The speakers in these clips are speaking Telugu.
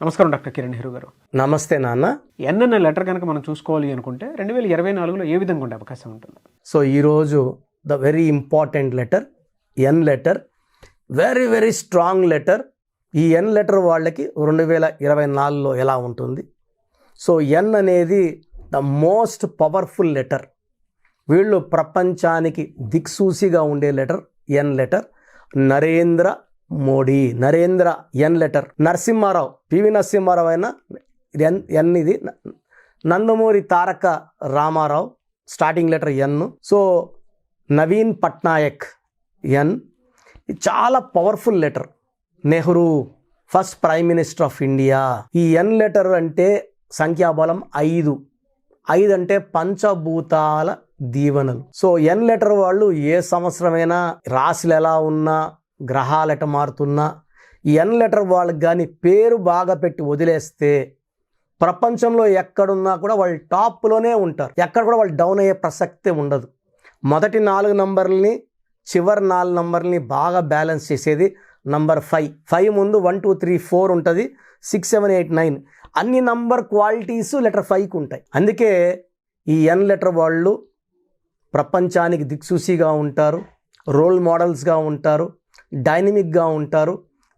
నమస్కారం డాక్టర్ కిరణ్ నెహ్రూ గారు. నమస్తే నాన్న. ఎన్ అనే లెటర్ కనుక మనం చూసుకోవాలి అనుకుంటే 2024లో ఏ విధంగా ఉండే అవకాశం ఉంటుంది? సో ఈరోజు the very important letter N letter, very very strong letter. ఈ ఎన్ లెటర్ వాళ్ళకి 2024లో ఎలా ఉంటుంది? సో ఎన్ అనేది ద మోస్ట్ పవర్ఫుల్ లెటర్. వీళ్ళు ప్రపంచానికి దిక్సూసిగా ఉండే letter N letter. Narendra Modi, Narendra N letter. Narasimha Rao, PV Narasimha Rao అయినా ఎన్ ఇది. Nandamuri Taraka Rama Rao starting letter N. So Naveen Patnaik N. ఇది చాలా powerful letter. Nehru first prime minister of India. ఈ ఎన్ లెటర్ అంటే సంఖ్యాబలం 5. 5 అంటే పంచభూతాల దీవెనలు. సో ఎన్ లెటర్ వాళ్ళు ఏ సంవత్సరమైనా రాశులు ఎలా ఉన్నా, గ్రహాలు ఎట మారుతున్నా, ఈ ఎన్ లెటర్ వాళ్ళకి కానీ పేరు బాగా పెట్టి వదిలేస్తే ప్రపంచంలో ఎక్కడున్నా కూడా వాళ్ళు టాప్లోనే ఉంటారు. ఎక్కడ కూడా వాళ్ళు డౌన్ అయ్యే ప్రసక్తే ఉండదు. మొదటి 4 నంబర్లని, చివరి 4 నంబర్లని బాగా బ్యాలెన్స్ చేసేది నంబర్ 5. 5 ముందు 1 2 3 4 ఉంటుంది. 6 7 8 9 అన్ని నంబర్ క్వాలిటీస్ లెటర్ 5కి ఉంటాయి. అందుకే ఈ ఎన్ లెటర్ వాళ్ళు ప్రపంచానికి దిక్సూసిగా ఉంటారు, రోల్ మోడల్స్గా ఉంటారు, డైనమిక్గా ఉంటారు.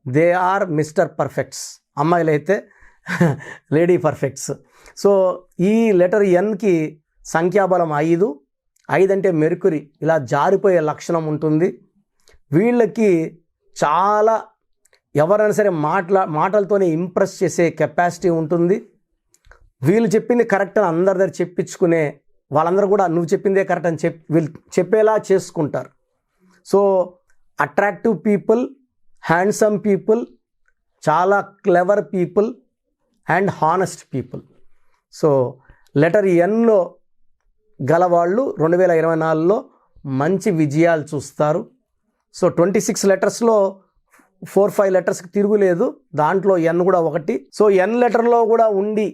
They are mister perfects. అమ్మాయిలు అయితే లేడీ పర్ఫెక్ట్స్. సో ఈ లెటర్ ఎన్కి సంఖ్యాబలం 5. 5 అంటే మెర్కురీ, ఇలా జారిపోయే లక్షణం ఉంటుంది. వీళ్ళకి చాలా ఎవరైనా సరే మాటలతోనే ఇంప్రెస్ చేసే కెపాసిటీ ఉంటుంది. వీళ్ళు చెప్పింది కరెక్ట్ అని అందరి దగ్గర చెప్పించుకునే వాళ్ళందరూ కూడా నువ్వు చెప్పిందే కరెక్ట్ అని వీళ్ళు చెప్పేలా చేసుకుంటారు. So attractive people, handsome people, చాలా clever people and honest people. So letter ఎన్లో గలవాళ్ళు 2024లో మంచి విజయాలు చూస్తారు. సో 26 లెటర్స్లో 4-5 లెటర్స్కి తిరుగులేదు, దాంట్లో ఎన్ కూడా ఒకటి. సో ఎన్ లెటర్లో కూడా ఉండి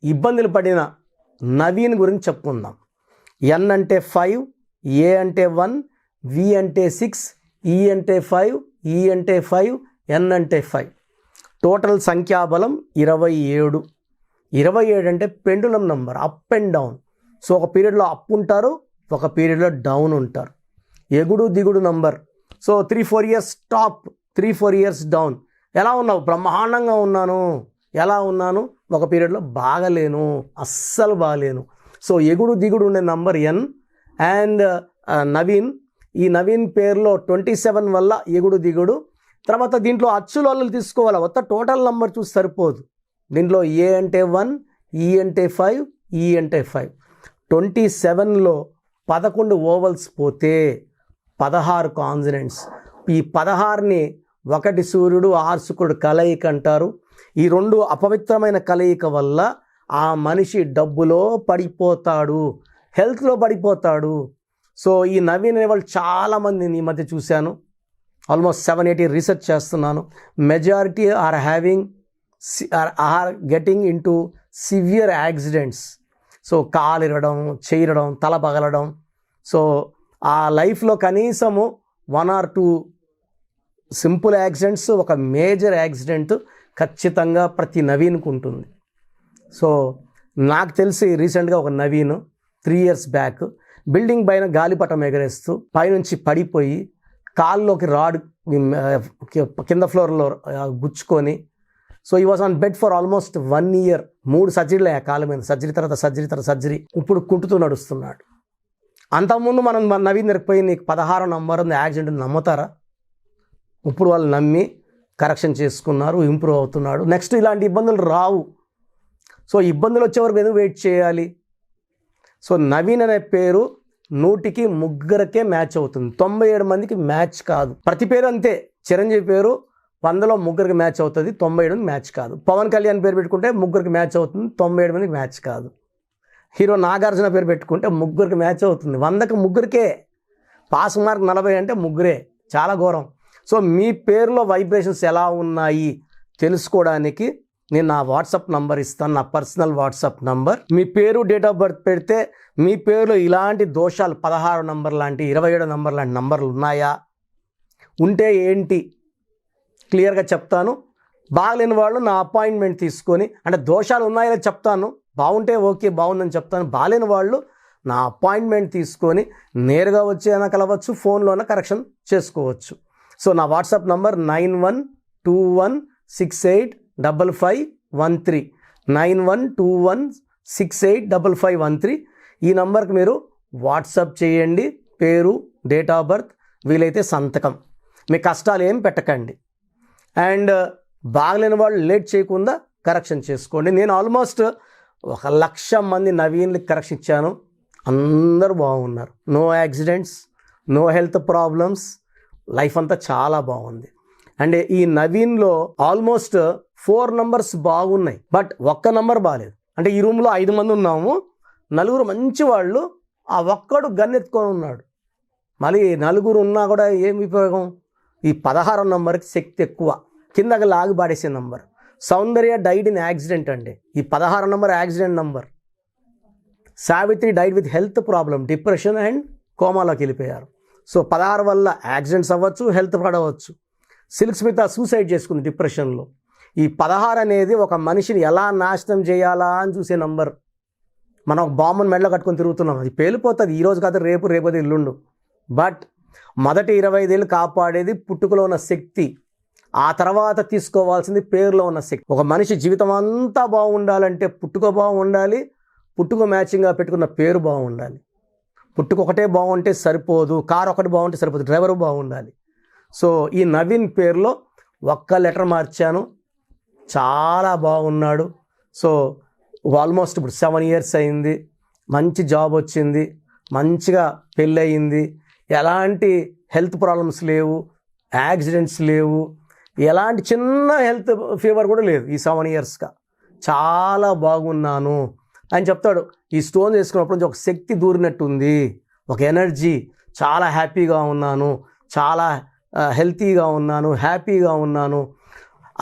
ఇబ్బందులు పడిన నవీన్ గురించి చెప్పుకుందాం. ఎన్ అంటే 5, ఏ అంటే 1, వి అంటే 6, ఈ అంటే 5, ఈ అంటే 5, ఎన్ అంటే 5. టోటల్ సంఖ్యాబలం 27. 27 అంటే pendulum number, up and down. So ఒక పీరియడ్లో అప్ ఉంటారు, ఒక పీరియడ్లో డౌన్ ఉంటారు. ఎగుడు దిగుడు number. So 3-4 years top, 3-4 years down. ఎలా ఉన్నావు? బ్రహ్మాండంగా ఉన్నాను. ఎలా ఉన్నాను? ఒక పీరియడ్లో బాగలేను, అస్సలు బాగలేను. సో ఎగుడు దిగుడు ఉండే నంబర్ ఎన్. అండ్ నవీన్, ఈ నవీన్ పేరులో 27 వల్ల ఎగుడు దిగుడు. తర్వాత దీంట్లో అచ్చులు తీసుకోవాలి, మొత్తం టోటల్ నంబర్ చూసి సరిపోదు. దీంట్లో ఏ అంటే 1, ఈ అంటే 5, ఈ అంటే 5. 27లో 11 ఓవల్స్ పోతే 16 కాన్సనెంట్స్. ఈ 16ని 1 సూర్యుడు 6 శుక్రుడు కలయిక అంటారు. ఈ 2 అపవిత్రమైన కలయిక వల్ల ఆ మనిషి డబ్బులో పడిపోతాడు, హెల్త్లో పడిపోతాడు. సో ఈ నవీన్ అనే వాళ్ళు చాలామందిని ఈ మధ్య చూశాను. ఆల్మోస్ట్ 7-8 రీసెర్చ్ చేస్తున్నాను. Majority are getting into severe accidents. So కాలు ఇరగడం, చేయడం, తల పగలడం. సో ఆ లైఫ్లో కనీసము 1 or 2 సింపుల్ యాక్సిడెంట్స్, ఒక మేజర్ యాక్సిడెంట్ ఖచ్చితంగా ప్రతి నవీన్కు ఉంటుంది. సో నాకు తెలిసి రీసెంట్గా ఒక నవీన్ 3 years బ్యాక్ బిల్డింగ్ పైన గాలిపటం ఎగరేస్తూ పైనుంచి పడిపోయి కాల్లోకి రాడ్ కింద ఫ్లోర్లో గుచ్చుకొని, సో ఈ was on bed for almost 1 year. 3 సర్జరీలు అయ్యా కాళ్ళ మీద. సర్జరీ తర్వాత సర్జరీ. ఇప్పుడు కుంటుతూ నడుస్తున్నాడు. అంతకుముందు మనం నవీన్ దొరికిపోయి నీకు 16 నంబర్ ఉంది యాక్సిడెంట్ నమ్ముతారా? ఇప్పుడు వాళ్ళు నమ్మి కరెక్షన్ చేసుకున్నారు, ఇంప్రూవ్ అవుతున్నాడు. నెక్స్ట్ ఇలాంటి ఇబ్బందులు రావు. సో ఇబ్బందులు వచ్చే వరకు ఎందుకు వెయిట్ చేయాలి? సో నవీన్ అనే పేరు 100కి 3 మ్యాచ్ అవుతుంది, 97 మందికి మ్యాచ్ కాదు. ప్రతి పేరు అంతే. చిరంజీవి పేరు 100లో 3 మ్యాచ్ అవుతుంది, 97 మ్యాచ్ కాదు. పవన్ కళ్యాణ్ పేరు పెట్టుకుంటే 3 మ్యాచ్ అవుతుంది, 97 మందికి మ్యాచ్ కాదు. హీరో నాగార్జున పేరు పెట్టుకుంటే 3 మ్యాచ్ అవుతుంది, 100కి 3 పాస్ మార్క్ 40 అంటే 3. చాలా ఘోరం. సో మీ పేరులో వైబ్రేషన్స్ ఎలా ఉన్నాయి తెలుసుకోవడానికి నేను నా వాట్సాప్ నంబర్ ఇస్తాను, నా పర్సనల్ వాట్సాప్ నంబర్. మీ పేరు, డేట్ ఆఫ్ బర్త్ పెడితే మీ పేరులో ఇలాంటి దోషాలు 16 నంబర్ లాంటి, 27 నంబర్ లాంటి నంబర్లు ఉన్నాయా, ఉంటే ఏంటి క్లియర్గా చెప్తాను. బాగలేని వాళ్ళు నా అపాయింట్మెంట్ తీసుకొని, అంటే దోషాలు ఉన్నాయో చెప్తాను, బాగుంటే ఓకే బాగుందని చెప్తాను, బాగాలేని వాళ్ళు నా అపాయింట్మెంట్ తీసుకొని నేరుగా వచ్చి అయినా కలవచ్చు, ఫోన్లోనే కరెక్షన్ చేసుకోవచ్చు. సో నా వాట్సాప్ నంబర్ 9121685513 9121685513. ఈ నంబర్కి మీరు వాట్సాప్ చేయండి. పేరు, డేట్ ఆఫ్ బర్త్, వీలైతే సంతకం. మీ కష్టాలు ఏం పెట్టకండి. అండ్ బాగలేని వాళ్ళు లేట్ చేయకుండా కరెక్షన్ చేసుకోండి. నేను ఆల్మోస్ట్ 1,00,000 మంది నవీన్లకి కరెక్షన్ ఇచ్చాను. అందరూ బాగున్నారు. No accidents, no health problems, life అంతా చాలా బాగుంది. అండ్ ఈ నవీన్లో ఆల్మోస్ట్ 4 నంబర్స్ బాగున్నాయి, బట్ ఒక్క నంబర్ బాగాలేదు. అంటే ఈ రూమ్లో 5 మంది ఉన్నాము, 4 మంచి వాళ్ళు, ఆ ఒక్కడు గన్నెత్తుకొని ఉన్నాడు. మళ్ళీ 4 ఉన్నా కూడా ఏం ఉపయోగం? ఈ 16 నంబర్కి శక్తి ఎక్కువ, కిందకి లాగి పాడేసే number. Soundarya died in accident అండి. ఈ 16 number accident number. Savitri died with health problem, depression and కోమాలోకి వెళ్ళిపోయారు. సో 16 వల్ల యాక్సిడెంట్స్ అవ్వచ్చు, హెల్త్ పడవచ్చు. సిల్క్ స్మిత సూసైడ్ చేసుకుంది డిప్రెషన్లో. ఈ 16 అనేది ఒక మనిషిని ఎలా నాశనం చేయాలా అని చూసే నంబర్. మనం ఒక బాంబుని మెడలో కట్టుకొని తిరుగుతున్నాం, అది పేలిపోతుంది ఈరోజు కాదు, రేపు ఇల్లుండు. బట్ మొదటి 25 ఏళ్ళు కాపాడేది పుట్టుకలో ఉన్న శక్తి, ఆ తర్వాత తీసుకోవాల్సింది పేరులో ఉన్న శక్తి. ఒక మనిషి జీవితం అంతా బాగుండాలంటే పుట్టుక బాగుండాలి, పుట్టుక మ్యాచింగ్గా పెట్టుకున్న పేరు బాగుండాలి. పుట్టుక ఒకటే బాగుంటే సరిపోదు, కారు ఒకటి బాగుంటే సరిపోదు, డ్రైవరు బాగుండాలి. సో ఈ నవీన్ పేరులో ఒక్క లెటర్ మార్చాను, చాలా బాగున్నాడు. సో ఆల్మోస్ట్ ఇప్పుడు 7 years అయింది, మంచి జాబ్ వచ్చింది, మంచిగా పెళ్ళి అయింది, ఎలాంటి హెల్త్ ప్రాబ్లమ్స్ లేవు, యాక్సిడెంట్స్ లేవు, ఎలాంటి చిన్న హెల్త్ ఫీవర్ కూడా లేదు ఈ 7 yearsగా. చాలా బాగున్నాను అని చెప్తాడు. ఈ స్టోన్ చేసుకున్నప్పుడు నుంచి ఒక శక్తి దూరినట్టుంది, ఒక ఎనర్జీ, చాలా హ్యాపీగా ఉన్నాను, చాలా హెల్తీగా ఉన్నాను, హ్యాపీగా ఉన్నాను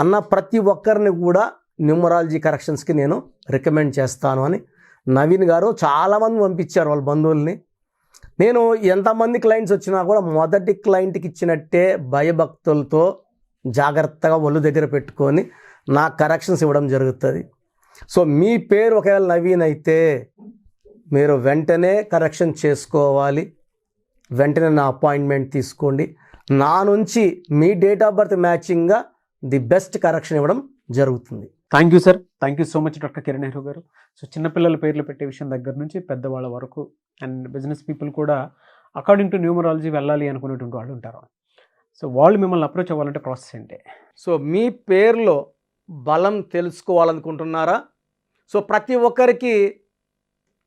అన్న ప్రతి ఒక్కరిని కూడా న్యూమరాలజీ కరెక్షన్స్కి నేను రికమెండ్ చేస్తాను అని నవీన్ గారు చాలామంది పంపించారు వాళ్ళ బంధువుల్ని. నేను ఎంతమంది క్లయింట్స్ వచ్చినా కూడా మొదటి క్లయింట్కి ఇచ్చినట్టే భయభక్తులతో జాగ్రత్తగా ఒళ్ళు దగ్గర పెట్టుకొని నా కరెక్షన్స్ ఇవ్వడం జరుగుతుంది. సో మీ పేరు ఒకవేళ నవీన్ అయితే మీరు వెంటనే కరెక్షన్ చేసుకోవాలి, వెంటనే నా అపాయింట్మెంట్ తీసుకోండి. నా నుంచి మీ డేట్ ఆఫ్ బర్త్ మ్యాచింగ్గా ది బెస్ట్ కరెక్షన్ ఇవ్వడం జరుగుతుంది. Thank you sir, thank you so much doctor Kiran Nehru garu. So చిన్నపిల్లల పేర్లు పెట్టే విషయం దగ్గర నుంచి పెద్దవాళ్ళ వరకు అండ్ బిజినెస్ పీపుల్ కూడా అకార్డింగ్ టు న్యూమరాలజీ వెళ్ళాలి అనుకునేటువంటి వాళ్ళు ఉంటారు. సో వాళ్ళు మిమ్మల్ని అప్రోచ్ అవ్వాలంటే ప్రాసెస్ ఏంటి? సో మీ పేరులో బలం తెలుసుకోవాలనుకుంటున్నారా? సో ప్రతి ఒక్కరికి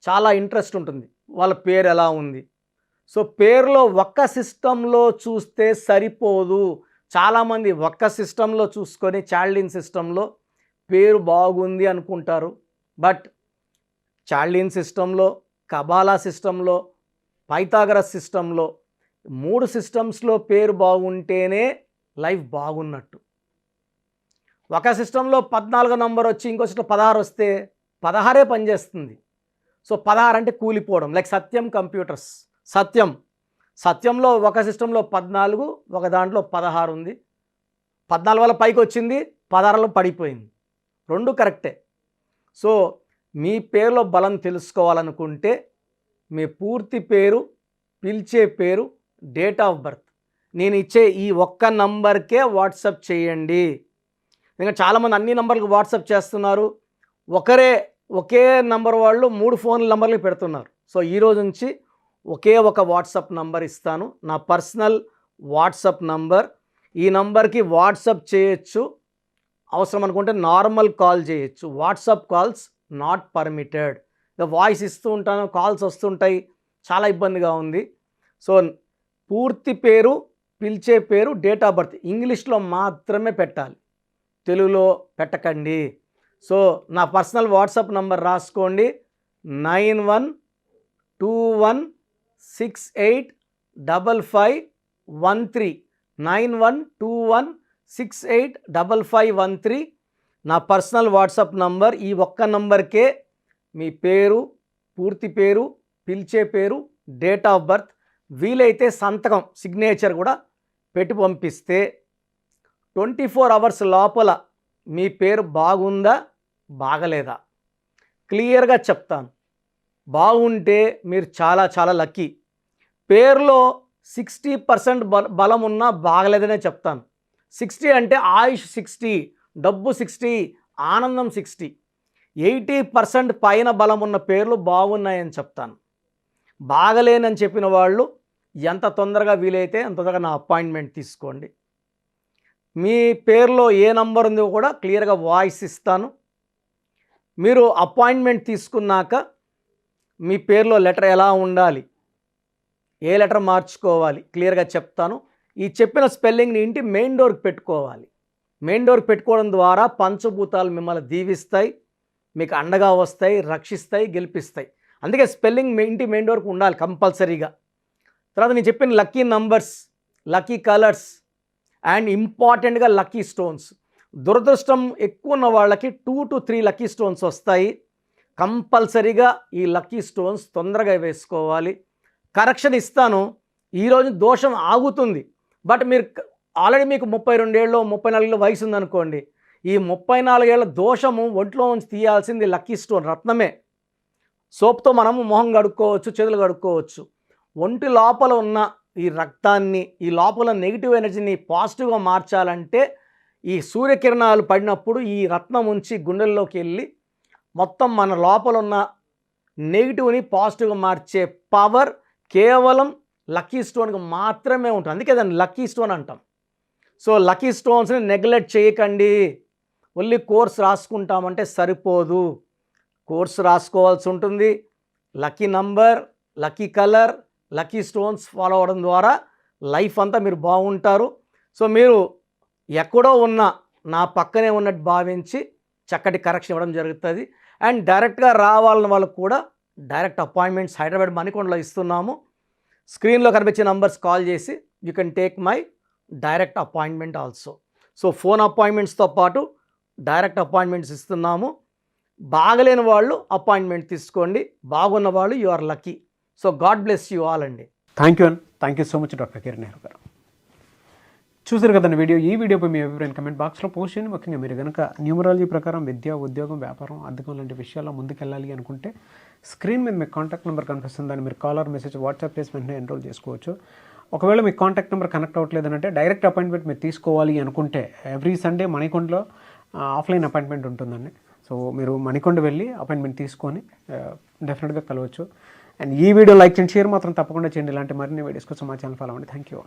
చాలా ఇంట్రెస్ట్ ఉంటుంది, వాళ్ళ పేరు ఎలా ఉంది. సో పేరులో ఒక్క సిస్టంలో చూస్తే సరిపోదు. చాలామంది ఒక్క సిస్టంలో చూసుకొని చాల్డిన్ సిస్టంలో పేరు బాగుంది అనుకుంటారు. బట్ చాల్డిన్ సిస్టంలో, కబాలా సిస్టంలో, పైథాగరస్ సిస్టంలో 3 సిస్టమ్స్లో పేరు బాగుంటేనే లైఫ్ బాగున్నట్టు. ఒక సిస్టంలో 14 నంబర్ వచ్చి ఇంకో సిస్టం 16 వస్తే 16 పనిచేస్తుంది. సో 16 అంటే కూలిపోవడం. లైక్ సత్యం కంప్యూటర్స్, సత్యంలో ఒక సిస్టంలో 14, ఒక దాంట్లో 16 ఉంది. 14 వల్ల పైకి వచ్చింది, 16లో పడిపోయింది. 2 కరెక్టే. సో మీ పేరులో బలం తెలుసుకోవాలనుకుంటే మీ పూర్తి పేరు, పిలిచే పేరు, డేట్ ఆఫ్ బర్త్ నేను ఇచ్చే ఈ ఒక్క నంబర్కే వాట్సాప్ చేయండి. ఇంకా చాలామంది అన్ని నంబర్లకు వాట్సాప్ చేస్తున్నారు. ఒకే నంబర్ వాళ్ళు 3 ఫోన్ నంబర్లు పెడుతున్నారు. సో ఈరోజు నుంచి ఒకే ఒక వాట్సాప్ నంబర్ ఇస్తాను, నా పర్సనల్ వాట్సాప్ నంబర్. ఈ నంబర్కి వాట్సాప్ చేయొచ్చు, అవసరం అనుకుంటే నార్మల్ కాల్ చేయొచ్చు. WhatsApp calls not permitted. Voice ఇస్తూ ఉంటాను, కాల్స్ వస్తుంటాయి, చాలా ఇబ్బందిగా ఉంది. సో పూర్తి పేరు, పిలిచే పేరు, డేట్ ఆఫ్ బర్త్ ఇంగ్లీష్లో మాత్రమే పెట్టాలి, తెలుగులో పెట్టకండి. సో నా పర్సనల్ వాట్సాప్ నంబర్ రాసుకోండి, 9121685513 9121685513 నా పర్సనల్ వాట్సాప్ నంబర్. ఈ ఒక్క నంబర్కే మీ పేరు, పూర్తి పేరు, పిలిచే పేరు, డేట్ ఆఫ్ బర్త్, వీలైతే సంతకం, సిగ్నేచర్ కూడా పెట్టి పంపిస్తే 24 hours లోపల మీ పేరు బాగుందా బాగలేదా క్లియర్గా చెప్తాను. బాగుంటే మీరు చాలా చాలా లక్కీ. పేరులో 60% బలం ఉన్నా బాగలేదనే చెప్తాను. 60 అంటే ఆయుష్ 60, డబ్బు 60, ఆనందం 60. 80% పైన బలం ఉన్న పేర్లు బాగున్నాయని చెప్తాను. బాగలేనని చెప్పిన వాళ్ళు ఎంత తొందరగా వీలైతే అంత తొందరగా నా అపాయింట్మెంట్ తీసుకోండి. మీ పేరులో ఏ నంబర్ ఉందో కూడా క్లియర్గా వాయిస్ ఇస్తాను. మీరు అపాయింట్మెంట్ తీసుకున్నాక మీ పేరులో లెటర్ ఎలా ఉండాలి, ఏ లెటర్ మార్చుకోవాలి క్లియర్గా చెప్తాను. ఈ చెప్పిన స్పెల్లింగ్ని ఇంటి మెయిన్ డోర్కి పెట్టుకోవాలి. మెయిన్ డోర్కి పెట్టుకోవడం ద్వారా పంచభూతాలు మిమ్మల్ని దీవిస్తాయి, మీకు అండగా వస్తాయి, రక్షిస్తాయి, గెలిపిస్తాయి. అందుకే స్పెల్లింగ్ మీ ఇంటి మెయిన్ డోర్కి ఉండాలి కంపల్సరీగా. తర్వాత నేను చెప్పిన lucky numbers, lucky colours and ఇంపార్టెంట్గా లక్కీ స్టోన్స్. దురదృష్టం ఎక్కువ ఉన్న వాళ్ళకి 2 to 3 లక్కీ స్టోన్స్ వస్తాయి. కంపల్సరీగా ఈ లక్కీ స్టోన్స్ తొందరగా వేసుకోవాలి. కరెక్షన్ ఇస్తాను. ఈరోజు దోషం ఆగుతుంది. బట్ మీరు ఆల్రెడీ మీకు 32 ఏళ్ళు 34 ఏళ్ళ వయసు ఉందనుకోండి, ఈ 34 ఏళ్ళ దోషము ఒంట్లో నుంచి తీయాల్సింది లక్కీ స్టోన్ రత్నమే. సోప్తో మనము మొహం కడుక్కోవచ్చు, చేతులు కడుక్కోవచ్చు. ఒంటి లోపల ఉన్న ఈ రక్తాన్ని, ఈ లోపల నెగిటివ్ ఎనర్జీని పాజిటివ్గా మార్చాలంటే ఈ సూర్యకిరణాలు పడినప్పుడు ఈ రత్నం ఉంచి గుండెల్లోకి వెళ్ళి మొత్తం మన లోపల ఉన్న నెగిటివ్ని పాజిటివ్గా మార్చే పవర్ కేవలం లక్కీ స్టోన్కి మాత్రమే ఉంటుంది. అందుకే దాన్ని లక్కీ స్టోన్ అంటాం. సో లక్కీ స్టోన్స్ని నెగ్లెక్ట్ చేయకండి. ఓన్లీ కోర్స్ రాసుకుంటామంటే సరిపోదు, కోర్సు రాసుకోవాల్సి ఉంటుంది. Lucky number, lucky colour, lucky stones follow అవ్వడం ద్వారా లైఫ్ అంతా మీరు బాగుంటారు. సో మీరు ఎక్కడో ఉన్న నా పక్కనే ఉన్నట్టు భావించి చక్కటి కరెక్షన్ ఇవ్వడం జరుగుతుంది. అండ్ డైరెక్ట్గా రావాలని వాళ్ళకు కూడా డైరెక్ట్ అపాయింట్మెంట్స్ హైదరాబాద్ మణికొండలో ఇస్తున్నాము. స్క్రీన్లో కనిపించే నంబర్స్ కాల్ చేసి you can take my direct appointment also. So phone అపాయింట్మెంట్స్తో పాటు డైరెక్ట్ అపాయింట్మెంట్స్ ఇస్తున్నాము. బాగలేని వాళ్ళు అపాయింట్మెంట్ తీసుకోండి, బాగున్న వాళ్ళు you are lucky. So god bless you all అండి. Thank you so much doctor Kiran Nehru garu. చూసారు కదండి వీడియో. ఈ వీడియోపై మీ అభిప్రాయం కమెంట్ బాక్స్లో పోస్ట్ చేయండి. ముఖ్యంగా మీరు కనుక న్యూమరాలజీ ప్రకారం విద్య, ఉద్యోగం, వ్యాపారం, అద్దెకం లాంటి విషయాల్లో ముందుకెళ్ళాలి అనుకుంటే స్క్రీన్ మీద మీకు కాంటాక్ట్ నెంబర్ కనిపిస్తుంది. దాన్ని మీరు కాల్ ఆర్ మెసేజ్ వాట్సాప్ చేసి వెంటనే ఎన్రోల్ చేసుకోవచ్చు. ఒకవేళ మీకు కాంటాక్ట్ నెంబర్ కనెక్ట్ అవ్వట్లేదంటే డైరెక్ట్ అపాయింట్మెంట్ మీరు తీసుకోవాలి అనుకుంటే ఎవ్రీ సండే మణికొండలో ఆఫ్లైన్ అపాయింట్మెంట్ ఉంటుందండి. సో మీరు మణికొండ వెళ్ళి అపాయింట్మెంట్ తీసుకొని డెఫినెట్గా కలవచ్చు. అండ్ ఈ వీడియో లైక్ చేయండి, షేర్ మాత్రం తప్పకుండా చేయండి. ఇలాంటి మరిన్ని వీడియోస్ కోసం మా ఛానల్ ఫాలో అవ్వండి. Thank you.